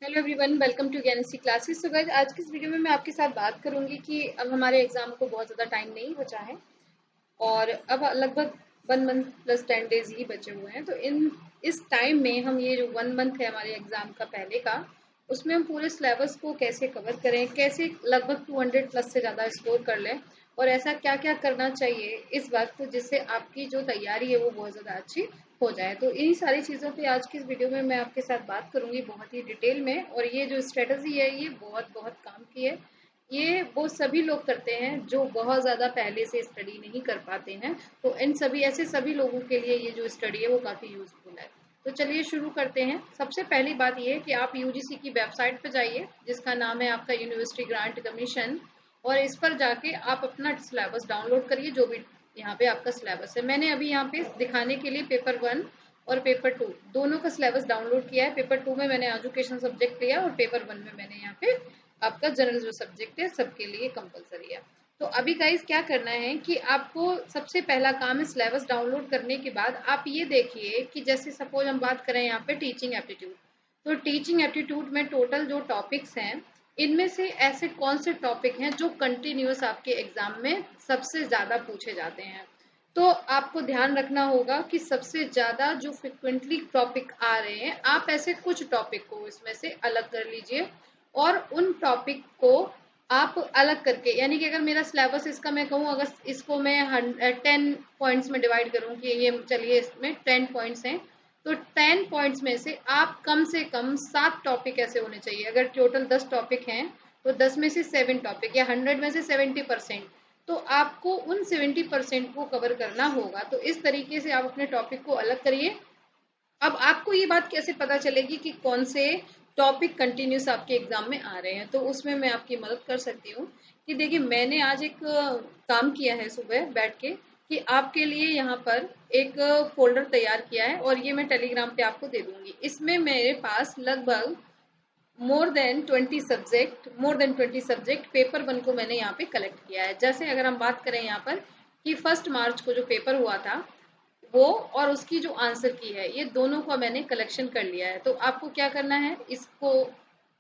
Hello everyone, welcome to Gyansi classes. तो guys, आज की इस वीडियो में मैं आपके साथ बात करूंगी कि अब हमारे एग्जाम को बहुत ज़्यादा टाइम नहीं बचा है और अब लगभग 1 मंथ प्लस 10 डेज ही बचे हुए हैं। तो इस टाइम में हम ये जो 1 मंथ है हमारे एग्जाम का पहले का, उसमें हम पूरे सिलेबस को कैसे कवर करें, कैसे लगभग 200 प्लस से ज़्यादा स्कोर कर लें और ऐसा क्या क्या करना चाहिए इस वक्त जिससे आपकी जो तैयारी है वो बहुत ज़्यादा अच्छी हो जाए। तो इन्हीं सारी चीज़ों पे आज की इस वीडियो में मैं आपके साथ बात करूंगी बहुत ही डिटेल में। और ये जो स्ट्रेटजी है ये बहुत बहुत काम की है। ये वो सभी लोग करते हैं जो बहुत ज़्यादा पहले से स्टडी नहीं कर पाते हैं। तो इन सभी ऐसे सभी लोगों के लिए ये जो स्टडी है वो काफ़ी यूजफुल है। तो चलिए शुरू करते हैं। सबसे पहली बात ये है कि आप यूजीसी की वेबसाइट पर जाइए जिसका नाम है आपका यूनिवर्सिटी ग्रांट कमीशन, और इस पर जाके आप अपना सिलेबस डाउनलोड करिए जो भी यहाँ पे आपका सिलेबस है। मैंने अभी यहाँ पे दिखाने के लिए पेपर 1 और पेपर 2 दोनों का सिलेबस डाउनलोड किया है। पेपर 2 में मैंने एजुकेशन सब्जेक्ट लिया और पेपर 1 में मैंने यहाँ पे आपका जनरल जो सब्जेक्ट है सबके लिए कंपलसरी है। तो अभी गाइस क्या करना है कि आपको सबसे पहला काम है सिलेबस डाउनलोड करने के बाद आप ये देखिए कि जैसे सपोज हम बात करें यहाँ पे टीचिंग एप्टीट्यूड। तो टीचिंग एप्टीट्यूड में टोटल जो टॉपिक्स हैं इनमें से ऐसे कौन से टॉपिक हैं जो कंटिन्यूअस आपके एग्जाम में सबसे ज़्यादा पूछे जाते हैं। तो आपको ध्यान रखना होगा कि सबसे ज़्यादा जो फ्रिक्वेंटली टॉपिक आ रहे हैं आप ऐसे कुछ टॉपिक को इसमें से अलग कर लीजिए और उन टॉपिक को आप अलग करके, यानी कि अगर मेरा सिलेबस इसका मैं कहूँ, अगर इसको मैं 10 पॉइंट्स में डिवाइड करूँ कि ये चलिए इसमें 10 पॉइंट्स हैं, तो 10 पॉइंट्स में से आप कम से कम 7 टॉपिक ऐसे होने चाहिए। अगर टोटल 10 टॉपिक हैं तो 10 में से 7 टॉपिक या 100 में से 70%, तो आपको उन 70% को कवर करना होगा। तो इस तरीके से आप अपने टॉपिक को अलग करिए। अब आपको ये बात कैसे पता चलेगी कि कौन से टॉपिक कंटिन्यूस आपके एग्जाम में आ रहे हैं, तो उसमें मैं आपकी मदद कर सकती हूँ कि देखिए मैंने आज एक काम किया है सुबह बैठ के कि आपके लिए यहाँ पर एक फोल्डर तैयार किया है और ये मैं टेलीग्राम पे आपको दे दूंगी। इसमें मेरे पास लगभग मोर देन 20 सब्जेक्ट पेपर 1 को मैंने यहाँ पे कलेक्ट किया है। जैसे अगर हम बात करें यहाँ पर कि 1 मार्च को जो पेपर हुआ था वो और उसकी जो आंसर की है ये दोनों को मैंने कलेक्शन कर लिया है। तो आपको क्या करना है, इसको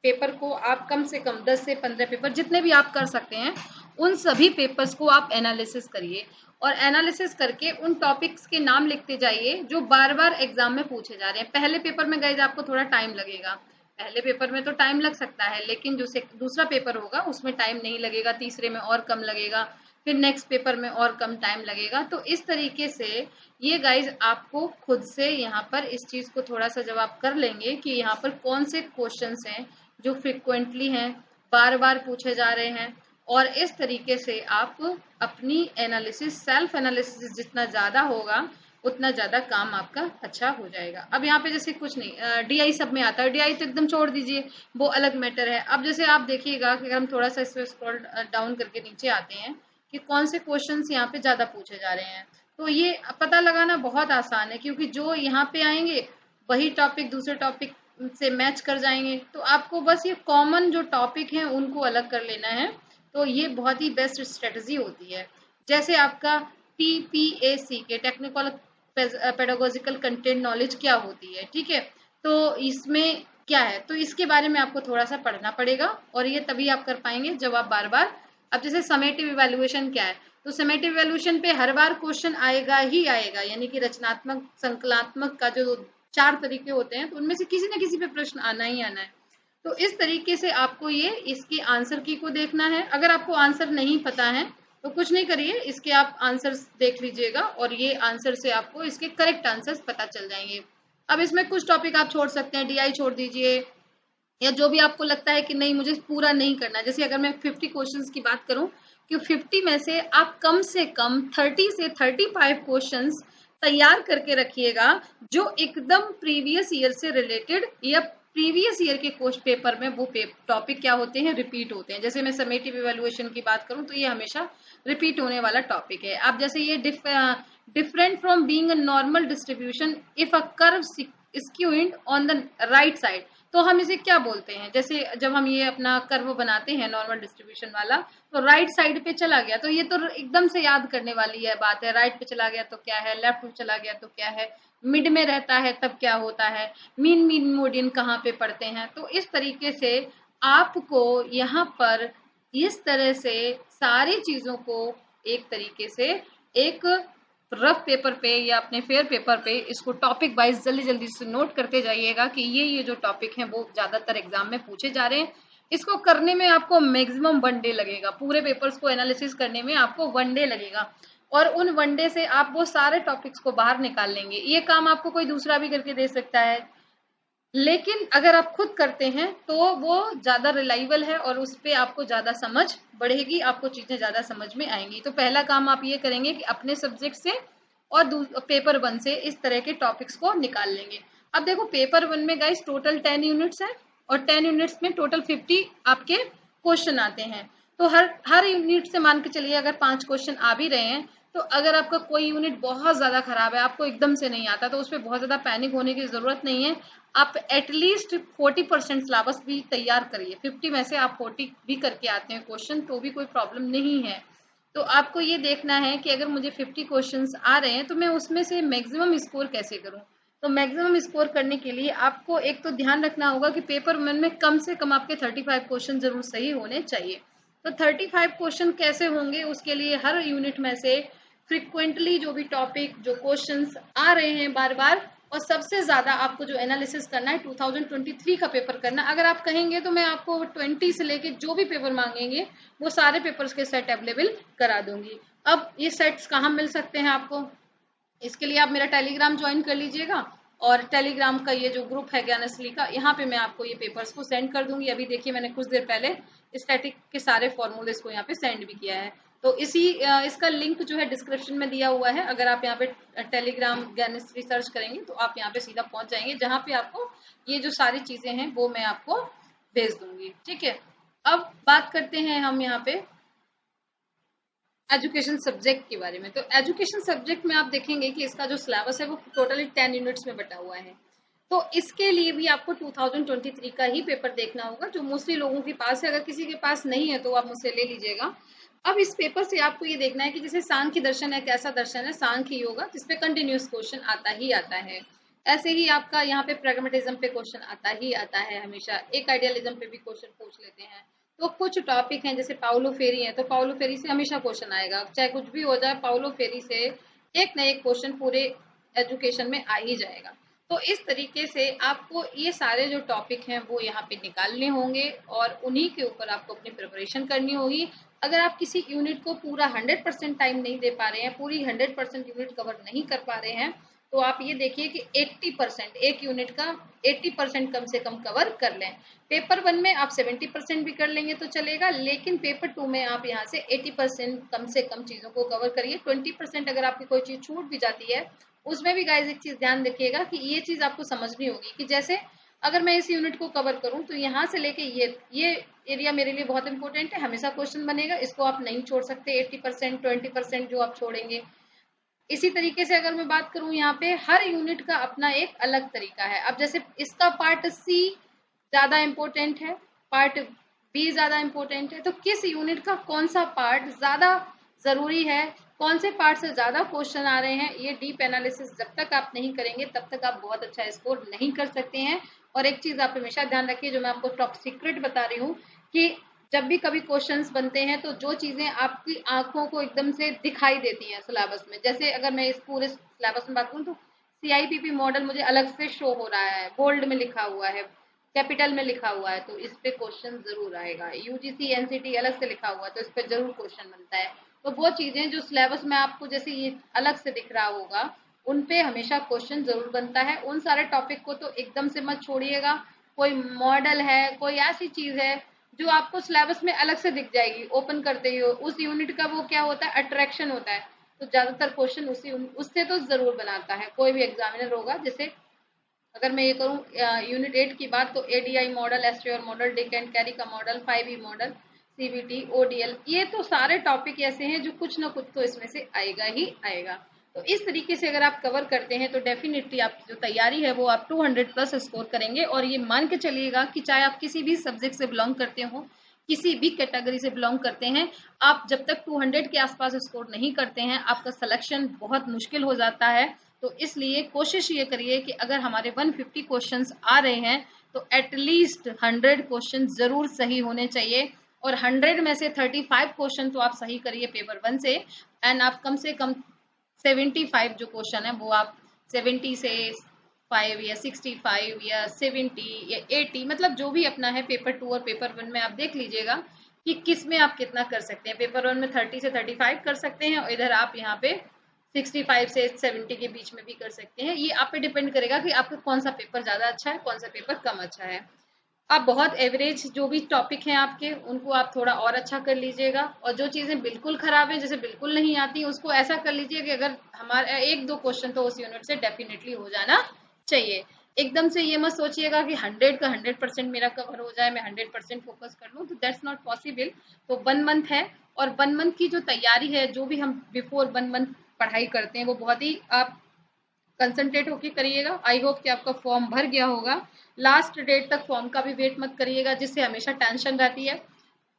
पेपर को आप कम से कम 10 से 15 पेपर जितने भी आप कर सकते हैं उन सभी पेपर्स को आप एनालिसिस करिए और एनालिसिस करके उन टॉपिक्स के नाम लिखते जाइए जो बार बार एग्जाम में पूछे जा रहे हैं। पहले पेपर में गाइज आपको थोड़ा टाइम लगेगा, पहले पेपर में तो टाइम लग सकता है, लेकिन जो दूसरा पेपर होगा उसमें टाइम नहीं लगेगा, तीसरे में और कम लगेगा, फिर नेक्स्ट पेपर में और कम टाइम लगेगा। तो इस तरीके से ये गाइज आपको खुद से यहाँ पर इस चीज़ को थोड़ा सा जब आप कर लेंगे कि यहाँ पर कौन से क्वेश्चंस हैं जो फ्रिक्वेंटली हैं, बार बार पूछे जा रहे हैं, और इस तरीके से आप अपनी एनालिसिस सेल्फ एनालिसिस जितना ज़्यादा होगा उतना ज़्यादा काम आपका अच्छा हो जाएगा। अब यहाँ पे जैसे कुछ नहीं, डीआई सब में आता है, डीआई तो एकदम छोड़ दीजिए, वो अलग मैटर है। अब जैसे आप देखिएगा कि हम थोड़ा सा इसमें स्क्रॉल डाउन करके नीचे आते हैं कि कौन से क्वेश्चंस यहाँ पे ज़्यादा पूछे जा रहे हैं, तो ये पता लगाना बहुत आसान है क्योंकि जो यहाँ पे आएंगे वही टॉपिक दूसरे टॉपिक से मैच कर जाएंगे। तो आपको बस ये कॉमन जो टॉपिक हैं उनको अलग कर लेना है। तो ये बहुत ही बेस्ट स्ट्रेटजी होती है। जैसे आपका टीपीएसी के टेक्निकल पेडागोजिकल कंटेंट नॉलेज क्या होती है, ठीक है, तो इसमें क्या है, तो इसके बारे में आपको थोड़ा सा पढ़ना पड़ेगा और ये तभी आप कर पाएंगे जब आप बार बार। अब जैसे समेटिव इवैल्यूएशन क्या है, तो समेटिव इवैल्यूएशन पे हर बार क्वेश्चन आएगा ही आएगा, यानी कि रचनात्मक संकलात्मक का जो 4 तरीके होते हैं तो उनमें से किसी न किसी पे प्रश्न आना ही आना है। तो इस तरीके से आपको ये इसकी आंसर की को देखना है। अगर आपको आंसर नहीं पता है तो कुछ नहीं करिए, इसके आप आंसर्स देख लीजिएगा और ये आंसर से आपको इसके करेक्ट आंसर्स पता चल जाएंगे। अब इसमें कुछ टॉपिक आप छोड़ सकते हैं, डीआई छोड़ दीजिए, या जो भी आपको लगता है कि नहीं मुझे पूरा नहीं करना। जैसे अगर मैं 50 क्वेश्चंस की बात करूं कि 50 में से आप कम से कम 30 से 35 क्वेश्चंस तैयार करके रखिएगा जो एकदम प्रीवियस ईयर से रिलेटेड या प्रीवियस ईयर के क्वेश्चन पेपर में वो टॉपिक क्या होते हैं, रिपीट होते हैं। जैसे मैं समेटिव इवैल्यूएशन की बात करूं तो ये हमेशा रिपीट होने वाला टॉपिक है। अब जैसे ये different from being a normal distribution if a curve skewed on the right side, तो हम इसे क्या बोलते हैं, जैसे जब हम ये अपना कर्व बनाते हैं नॉर्मल डिस्ट्रीब्यूशन वाला, तो राइट साइड पे चला गया, तो ये तो एकदम से याद करने वाली है बात है, राइट पे चला गया तो क्या है, लेफ्ट पे चला गया तो क्या है, मिड में रहता है तब क्या होता है, मीन मीन मोडियन कहाँ पे पढ़ते हैं। तो इस तरीके से आपको यहाँ पर इस तरह से सारी चीजों को एक तरीके से एक रफ पेपर पे या अपने फेयर पेपर पे इसको टॉपिक वाइज जल्दी जल्दी से नोट करते जाइएगा कि ये जो टॉपिक हैं वो ज्यादातर एग्जाम में पूछे जा रहे हैं। इसको करने में आपको मैक्सिमम 1 डे लगेगा, पूरे पेपर्स को एनालिसिस करने में आपको 1 डे लगेगा, और उन 1 डे से आप वो सारे टॉपिक्स को बाहर निकाल लेंगे। ये काम आपको कोई दूसरा भी करके दे सकता है, लेकिन अगर आप खुद करते हैं तो वो ज्यादा रिलायबल है और उस पर आपको ज्यादा समझ बढ़ेगी, आपको चीजें ज्यादा समझ में आएंगी। तो पहला काम आप ये करेंगे कि अपने सब्जेक्ट से और पेपर 1 से इस तरह के टॉपिक्स को निकाल लेंगे। अब देखो पेपर 1 में गाइस टोटल 10 यूनिट्स है, और 10 यूनिट्स में टोटल 50 आपके क्वेश्चन आते हैं। तो हर यूनिट से मान के चलिए अगर 5 क्वेश्चन आ भी रहे हैं, तो अगर आपका कोई यूनिट बहुत ज्यादा खराब है, आपको एकदम से नहीं आता, तो उस पर बहुत ज्यादा पैनिक होने की जरूरत नहीं है। आप एटलीस्ट 40% सिलेबस भी तैयार करिए, 50 में से आप 40 भी करके आते हैं क्वेश्चन तो भी कोई प्रॉब्लम नहीं है। तो आपको ये देखना है कि अगर मुझे 50 क्वेश्चंस आ रहे हैं तो मैं उसमें से मैक्सिमम स्कोर कैसे करूं। तो मैक्सिमम स्कोर करने के लिए आपको एक तो ध्यान रखना होगा कि पेपर 1 में कम से कम आपके 35 क्वेश्चन जरूर सही होने चाहिए। तो 35 क्वेश्चन कैसे होंगे, उसके लिए हर यूनिट में से फ्रिक्वेंटली जो भी टॉपिक जो क्वेश्चंस आ रहे हैं बार बार, और सबसे ज्यादा आपको जो एनालिसिस करना है 2023 का पेपर करना। अगर आप कहेंगे तो मैं आपको 20 से लेके जो भी पेपर मांगेंगे वो सारे पेपर्स के सेट अवेलेबल करा दूंगी। अब ये सेट्स कहाँ मिल सकते हैं आपको, इसके लिए आप मेरा टेलीग्राम ज्वाइन कर लीजिएगा, और टेलीग्राम का ये जो ग्रुप है ज्ञानश्री का, यहाँ पे मैं आपको ये पेपर्स को सेंड कर दूंगी। अभी देखिए मैंने कुछ देर पहले स्टैटिक के सारे फॉर्मूलेस को यहाँ पे सेंड भी किया है। तो इसका लिंक जो है डिस्क्रिप्शन में दिया हुआ है। अगर आप यहाँ पे टेलीग्राम ज्ञानश्री सर्च करेंगे तो आप यहाँ पे सीधा पहुंच जाएंगे, जहाँ पे आपको ये जो सारी चीजें हैं वो मैं आपको भेज दूंगी। ठीक है, अब बात करते हैं हम यहाँ पे एजुकेशन सब्जेक्ट के बारे में। तो एजुकेशन सब्जेक्ट में आप देखेंगे कि इसका जो सिलेबस है वो टोटली 10 यूनिट्स में बटा हुआ है। तो इसके लिए भी आपको 2023 का ही पेपर देखना होगा, जो मोस्टली लोगों के पास है। अगर किसी के पास नहीं है तो आप मुझसे ले लीजिएगा। अब इस पेपर से आपको ये देखना है कि जैसे सांख्य दर्शन है, कैसा दर्शन है, सांख्य योगा, जिसपे कंटिन्यूस क्वेश्चन आता ही आता है। ऐसे ही आपका यहाँ पे प्रैग्मेटिज्म पे क्वेश्चन आता ही आता है हमेशा, एक आइडियलिज्म पे भी क्वेश्चन पूछ लेते हैं। तो कुछ टॉपिक हैं जैसे पाउलो फेरी है, तो पाउलो फेरी से हमेशा क्वेश्चन आएगा, चाहे कुछ भी हो जाए, पाउलो फेरी से एक न एक क्वेश्चन पूरे एजुकेशन में आ ही जाएगा। तो इस तरीके से आपको ये सारे जो टॉपिक हैं वो यहाँ पे निकालने होंगे और उन्हीं के ऊपर आपको अपनी प्रिपरेशन करनी होगी। अगर आप किसी यूनिट को पूरा 100% टाइम नहीं दे पा रहे हैं, पूरी 100% यूनिट कवर नहीं कर पा रहे हैं, तो आप ये देखिए कि 80% एक यूनिट का 80% कम से कम कवर कर लें। पेपर 1 में आप 70% भी कर लेंगे तो चलेगा, लेकिन पेपर 2 में आप यहाँ से 80% कम से कम चीजों को कवर करिए। 20% अगर आपकी कोई चीज छूट भी जाती है, उसमें भी गाइज एक चीज ध्यान रखिएगा कि ये चीज आपको समझनी होगी कि जैसे अगर मैं इस यूनिट को कवर करूं तो यहाँ से लेके ये एरिया मेरे लिए बहुत इंपॉर्टेंट है, हमेशा क्वेश्चन बनेगा, इसको आप नहीं छोड़ सकते। 80% 20% जो आप छोड़ेंगे। इसी तरीके से अगर मैं बात करूं, यहाँ पे हर यूनिट का अपना एक अलग तरीका है। अब जैसे इसका पार्ट सी ज्यादा इम्पोर्टेंट है, पार्ट बी ज्यादा इम्पोर्टेंट है, तो किस यूनिट का कौन सा पार्ट ज्यादा जरूरी है, कौन से पार्ट से ज्यादा क्वेश्चन आ रहे हैं, ये डीप एनालिसिस जब तक आप नहीं करेंगे तब तक आप बहुत अच्छा स्कोर नहीं कर सकते हैं। और एक चीज आप हमेशा ध्यान रखिए, जो मैं आपको टॉप सीक्रेट बता रही हूँ, कि जब भी कभी क्वेश्चंस बनते हैं तो जो चीजें आपकी आंखों को एकदम से दिखाई देती हैं सिलेबस में, जैसे अगर मैं इस पूरे सिलेबस में बात करूँ तो CIPP मॉडल मुझे अलग से शो हो रहा है, बोल्ड में लिखा हुआ है, कैपिटल में लिखा हुआ है, तो इस पे क्वेश्चन जरूर आएगा। UGC NCT अलग से लिखा हुआ है तो इस पे जरूर क्वेश्चन बनता है। तो वो चीजें जो सिलेबस में आपको जैसे ये अलग से दिख रहा होगा, उन पे हमेशा क्वेश्चन जरूर बनता है। उन सारे टॉपिक को तो एकदम से मत छोड़िएगा। कोई मॉडल है, कोई ऐसी चीज है जो आपको सिलेबस में अलग से दिख जाएगी, ओपन करते ही उस यूनिट का वो क्या होता है, अट्रैक्शन होता है, तो ज्यादातर क्वेश्चन उससे तो जरूर बनाता है कोई भी एग्जामिनर होगा। जैसे अगर मैं ये करूँ यूनिट 8 की बात, तो ADI model, STR model, Dick and Carey का model, 5E model, CBT, ODL, ये तो सारे टॉपिक ऐसे हैं जो कुछ ना कुछ तो इसमें से आएगा ही आएगा। तो इस तरीके से अगर आप कवर करते हैं तो डेफिनेटली आपकी जो तैयारी है वो आप 200 प्लस स्कोर करेंगे। और ये मान के चलिएगा कि चाहे आप किसी भी सब्जेक्ट से बिलोंग करते हो, किसी भी कैटेगरी से बिलोंग करते हैं, आप जब तक 200 के आसपास स्कोर नहीं करते हैं आपका सिलेक्शन बहुत मुश्किल हो जाता है। तो इसलिए कोशिश ये करिए कि अगर हमारे 150 क्वेश्चंस आ रहे हैं तो एटलीस्ट 100 क्वेश्चन जरूर सही होने चाहिए। और 100 में से 35 क्वेश्चन तो आप सही करिए पेपर 1 से, एंड आप कम से कम 75 जो क्वेश्चन है वो आप 70 से 5 या 65 या 70 या 80, मतलब जो भी अपना है पेपर 2 और पेपर 1 में आप देख लीजिएगा कि किस में आप कितना कर सकते हैं। पेपर 1 में 30 से 35 कर सकते हैं और इधर आप यहाँ पे 65 से 70 के बीच में भी कर सकते हैं। ये आप पे डिपेंड करेगा कि आपका कौन सा पेपर ज़्यादा अच्छा है, कौन सा पेपर कम अच्छा है। आप बहुत एवरेज जो भी टॉपिक हैं आपके उनको आप थोड़ा और अच्छा कर लीजिएगा, और जो चीज़ें बिल्कुल ख़राब है जैसे बिल्कुल नहीं आती उसको ऐसा कर लीजिए कि अगर हमारा 1-2 क्वेश्चन तो उस यूनिट से डेफिनेटली हो जाना चाहिए। एकदम से ये मत सोचिएगा कि 100 का 100% मेरा कवर हो जाए, मैं 100% फोकस कर लूँ, तो दैट्स नॉट पॉसिबल। तो 1 मंथ है, और 1 मंथ की जो तैयारी है, जो भी हम बिफोर 1 मंथ पढ़ाई करते हैं वो बहुत ही आप कंसंट्रेट होके करिएगा। आई होप कि आपका फॉर्म भर गया होगा। लास्ट डेट तक फॉर्म का भी वेट मत करिएगा जिससे हमेशा टेंशन रहती है।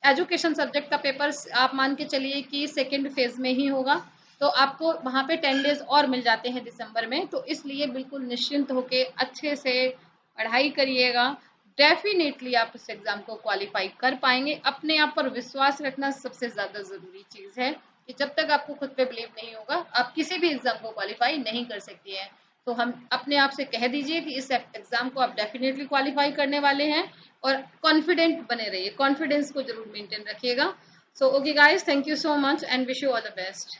एजुकेशन सब्जेक्ट का पेपर आप मान के चलिए कि सेकेंड फेज में ही होगा, तो आपको वहाँ पे 10 डेज और मिल जाते हैं दिसंबर में। तो इसलिए बिल्कुल निश्चिंत होके अच्छे से पढ़ाई करिएगा। डेफिनेटली आप इस एग्जाम को क्वालिफाई कर पाएंगे। अपने आप पर विश्वास रखना सबसे ज़्यादा ज़रूरी चीज़ है कि जब तक आपको खुद पे बिलीव नहीं होगा आप किसी भी एग्जाम को क्वालिफाई नहीं कर सकती हैं। तो हम अपने आप से कह दीजिए कि इस एग्जाम को आप डेफिनेटली क्वालिफाई करने वाले हैं, और कॉन्फिडेंट बने रहिए, कॉन्फिडेंस को जरूर मेंटेन रखिएगा। So okay guys, thank you so much and wish you all the best.